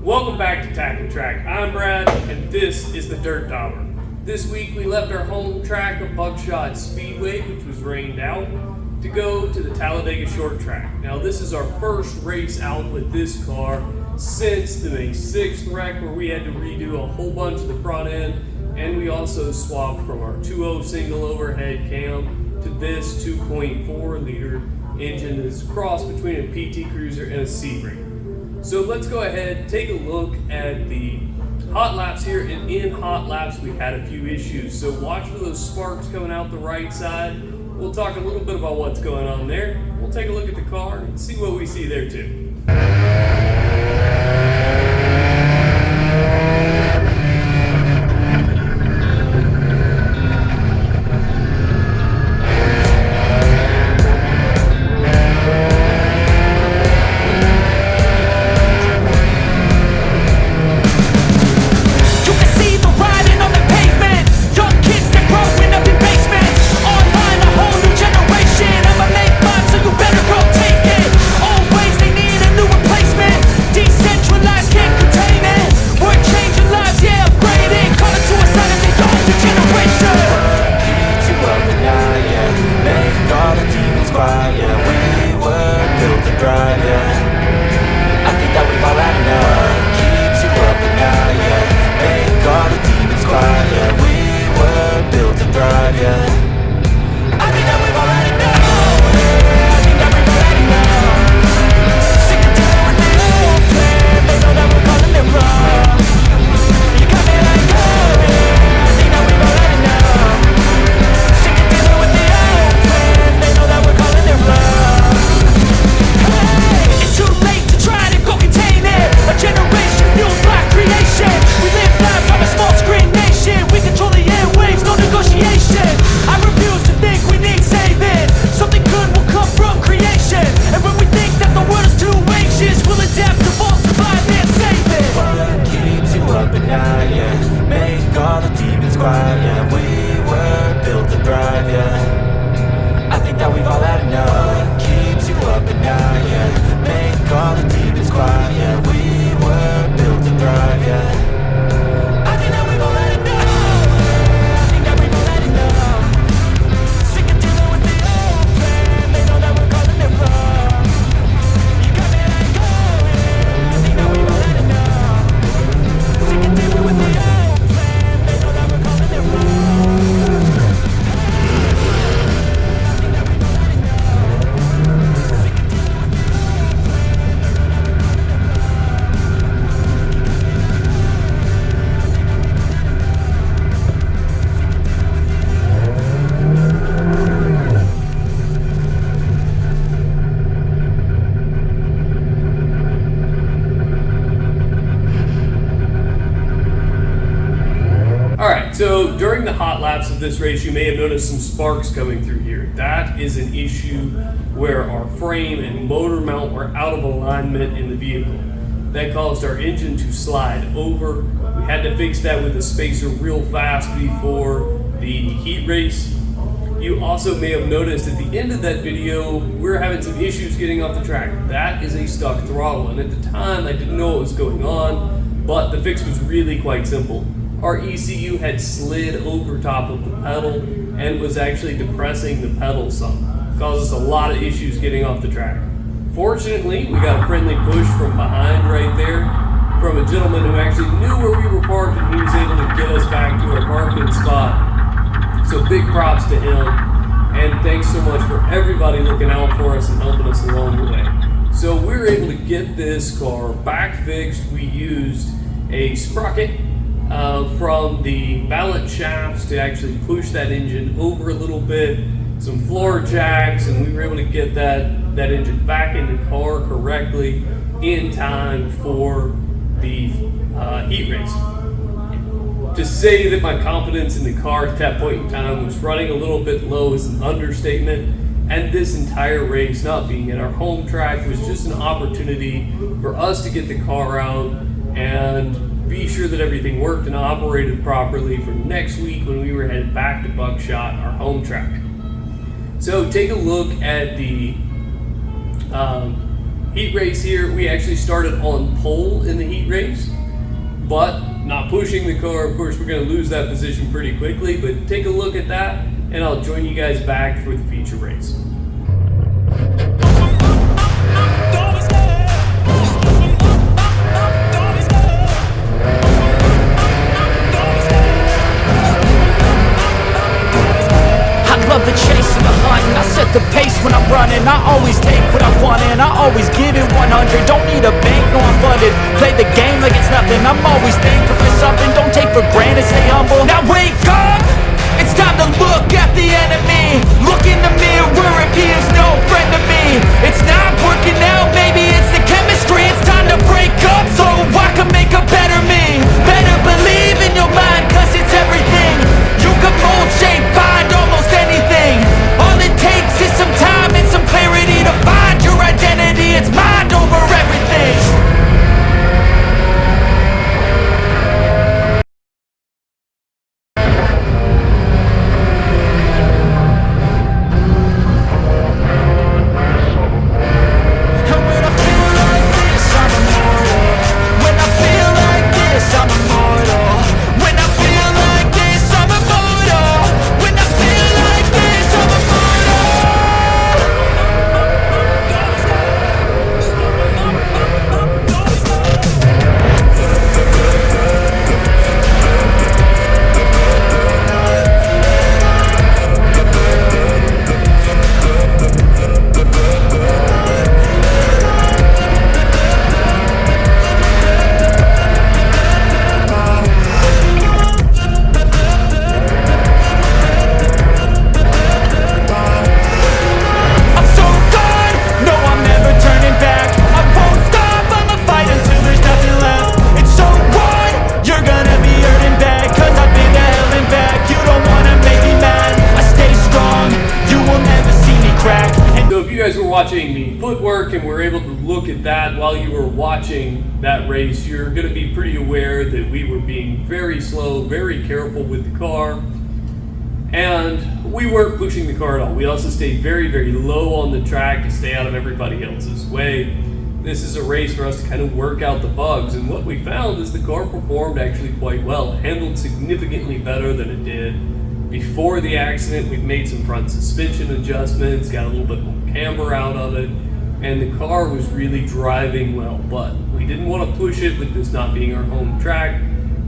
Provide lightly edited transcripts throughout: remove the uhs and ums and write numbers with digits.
Welcome back to tacNtrack. I'm Brad, and this is the Dirt Dauber. This week we left our home track of Buckshot Speedway, which was rained out, to go to the Talladega short track. Now this is our first race out with this car since the May 6th wreck, where we had to redo a whole bunch of the front end, and we also swapped from our 2.0 single overhead cam to this 2.4 liter engine that's a cross between a PT Cruiser and a C-Ring. So let's go ahead, take a look at the hot laps here, and in hot laps we had a few issues. So watch for those sparks coming out the right side. We'll talk a little bit about what's going on there. We'll take a look at the car and see what we see there too. So during the hot laps of this race, you may have noticed some sparks coming through here. That is an issue where our frame and motor mount were out of alignment in the vehicle. That caused our engine to slide over. We had to fix that with a spacer real fast before the heat race. You also may have noticed at the end of that video, we're having some issues getting off the track. That is a stuck throttle, and at the time I didn't know what was going on, but the fix was really quite simple. Our ECU had slid over top of the pedal and was actually depressing the pedal some. Caused us a lot of issues getting off the track. Fortunately, we got a friendly push from behind right there from a gentleman who actually knew where we were parked, and he was able to get us back to our parking spot. So big props to him, and thanks so much for everybody looking out for us and helping us along the way. So we were able to get this car back fixed. We used a sprocket from the balance shafts to actually push that engine over a little bit, some floor jacks, and we were able to get that engine back in the car correctly in time for the heat race. To say that my confidence in the car at that point in time was running a little bit low is an understatement, and this entire race not being at our home track was just an opportunity for us to get the car out and be sure that everything worked and operated properly for next week when we were headed back to Buckshot, our home track. So take a look at the heat race here. We actually started on pole in the heat race, but not pushing the car. Of course, we're going to lose that position pretty quickly, but take a look at that, and I'll join you guys back for the feature race. Love the chase and the hunt, and I set the pace when I'm running. I always take what I want and I always give it 100. Don't need a bank, no I'm funded. Play the game like it's nothing. I'm always thankful for something. Don't take for granted, stay humble. Now wake up! It's time to look at the enemy. Look in the mirror if he is no friend to me. It's not working out, maybe it's the chemistry. It's time to break up so I can make a better me. Better believe in your mind, cause it's everything. You can mold, shape, find almost anything. All it takes is some time and some clarity to find your identity. It's mind over everything. Watching the footwork and we're able to look at that while you were watching that race, you're going to be pretty aware that we were being very slow, very careful with the car, and we weren't pushing the car at all. We also stayed very, very low on the track to stay out of everybody else's way. This is a race for us to kind of work out the bugs, and what we found is the car performed actually quite well. It handled significantly better than it did before the accident. We've made some front suspension adjustments, got a little bit more camber out of it, and the car was really driving well, but we didn't want to push it with this not being our home track,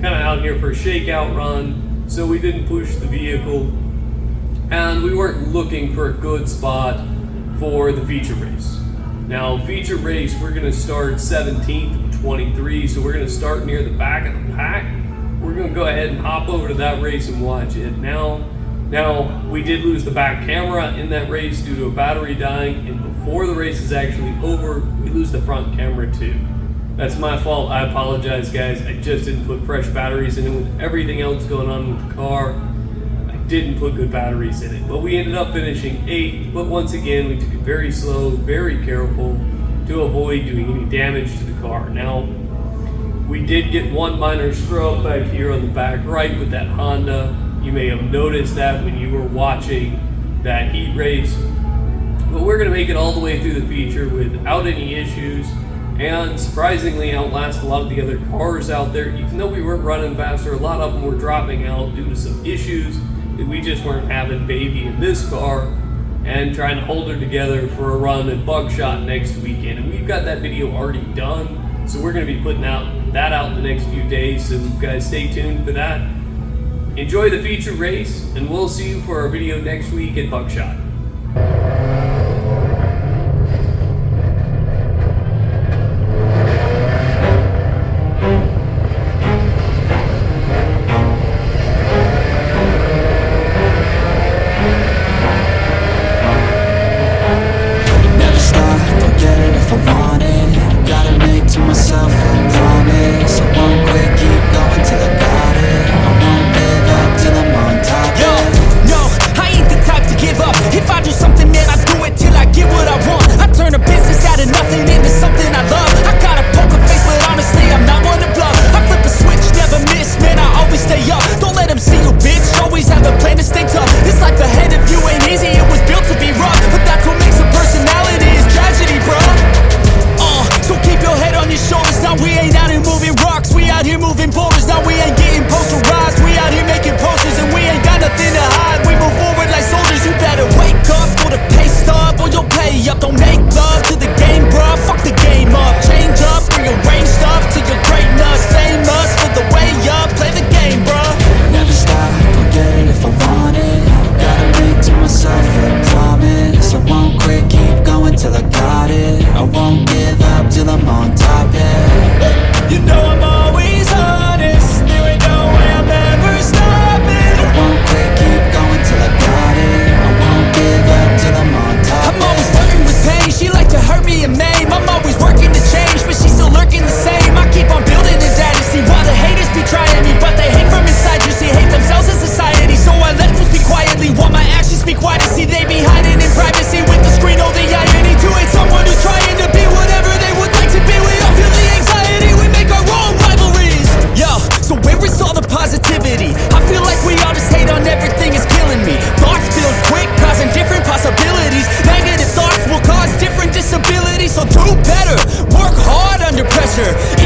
kind of out here for a shakeout run, so we didn't push the vehicle, and we weren't looking for a good spot for the feature race. Now, feature race, we're going to start 17th of 23, so we're going to start near the back of the pack. We're going to go ahead and hop over to that race and watch it. Now, we did lose the back camera in that race due to a battery dying, and before the race is actually over, we lose the front camera too. That's my fault. I apologize, guys. I just didn't put fresh batteries in it. With everything else going on with the car, I didn't put good batteries in it. But we ended up finishing 8th, but once again, we took it very slow, very careful to avoid doing any damage to the car. Now, we did get one minor stroke back here on the back right with that Honda. You may have noticed that when you were watching that heat race, but we're going to make it all the way through the feature without any issues, and surprisingly outlast a lot of the other cars out there. Even though we weren't running faster, a lot of them were dropping out due to some issues that we just weren't having baby in this car, and trying to hold her together for a run at Buckshot next weekend. And we've got that video already done, so we're going to be putting that out in the next few days, so guys stay tuned for that. Enjoy the feature race, and we'll see you for our video next week at Buckshot. Never stop, don't get it if I want it. Gotta make to myself a promise. I won't quit, keep going till I got it. I won't give up till I'm on top. Yo, no, I ain't the type to give up. If danger.